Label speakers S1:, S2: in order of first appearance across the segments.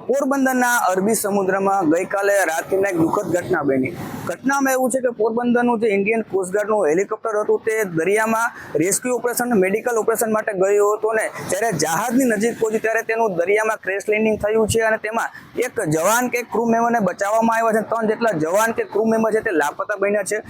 S1: પોરબંદરના અરબી સમુદ્રમાં ગઈકાલે રાત્રિના એક દુઃખદ ઘટના બની। ઘટનામાં એવું છે કે પોરબંદરનું જે ઇન્ડિયન કોસ્ટગાર્ડનું હેલિકોપ્ટર હતું તે દરિયામાં રેસ્ક્યુ ઓપરેશન મેડિકલ ઓપરેશન માટે ગયું હતું ને જ્યારે જહાજની નજીક પહોંચ્યું ત્યારે તેનું દરિયામાં ક્રેશ લેન્ડિંગ થયું છે અને તેમાં એક જવાન કે ક્રૂ મેમ્બરને બચાવવામાં આવ્યા છે। 3 જેટલા જવાન કે ક્રૂ મેમ્બર છે તે લાપતા બન્યા છે।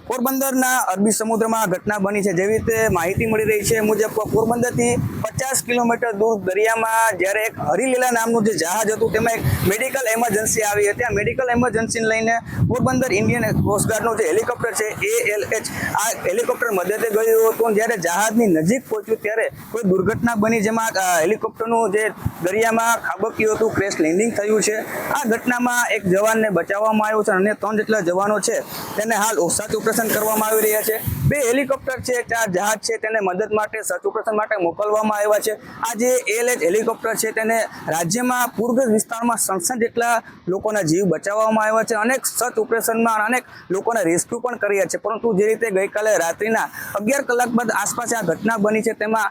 S1: પોરબંદરના અરબી સમુદ્રમાં આ ઘટના બની છે। જેવી રીતે માહિતી મળી રહી છે મુજબ પોરબંદરથી 50 કિલોમીટર દૂર દરિયામાં જ્યારે એક હરિલીલા નામનું જે જહાજ હતું તેમાં એક મેડિકલ એમરજન્સી આવી હતી। આ મેડિકલ એમરજન્સીને લઈને પોરબંદર ઇન્ડિયન કોસ્ટગાર્ડનું જે હેલિકોપ્ટર છે ALH આ હેલિકોપ્ટર મદદે ગયું હતું। જ્યારે જહાજની નજીક પહોંચ્યું ત્યારે કોઈ દુર્ઘટના બની જેમાં હેલિકોપ્ટરનું જે દરિયામાં ખાબક્યું હતું, ક્રેશ લેન્ડિંગ થયું છે। આ ઘટનામાં એક જવાનને બચાવવામાં આવ્યો છે અને 3 જેટલા જવાનો છે તેને હાલ સર્ચ ઓપરેશન કરવામાં આવી રહ્યા છે। 2 હેલિકોપ્ટર છે, 4 જહાજ છે તેને મદદ માટે સર્ચ ઓપરેશન માટે મોકલવામાં આવ્યા છે। આ જે ALH હેલિકોપ્ટર છે તેને રાજ્યમાં પૂરગ્રસ્ત વિસ્તારમાં 67 જેટલા લોકોના જીવ બચાવવામાં આવ્યા છે। અનેક સર્ચ ઓપરેશનમાં અનેક લોકોને રેસ્ક્યુ પણ કર્યા છે। પરંતુ જે રીતે ગઈકાલે રાત્રિના 11 કલાક બાદ આસપાસ આ ઘટના બની છે તેમાં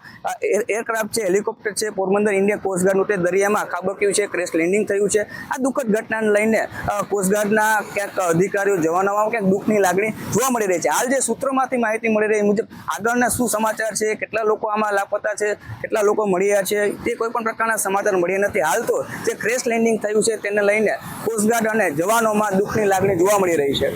S1: એરક્રાફ્ટ છે, હેલિકોપ્ટર છે, પોરબંદર ઇન્ડિયન કોસ્ટગાર્ડનું તે દરિયામાં ખાબક્યું છે, ક્રેશ લેન્ડિંગ થયું છે। આ દુઃખદ ઘટનાને લઈને કોસ્ટગાર્ડના ક્યાંક અધિકારીઓ જવાનોમાં ક્યાંક દુઃખની લાગણી જોવા મળી રહી છે। હાલ જે સૂત્રોમાંથી માહિતી મળી રહી મુજબ આગળના શું સમાચાર છે, કેટલા લોકો આમાં લાપતા છે, કેટલા લોકો મળ્યા છે તે કોઈ પણ પ્રકારના સમાચાર મળ્યા નથી। હાલ તો જે ક્રેશ લેન્ડિંગ થયું છે તેને લઈને કોસ્ટગાર્ડ અને જવાનોમાં દુઃખની લાગણી જોવા મળી રહી છે।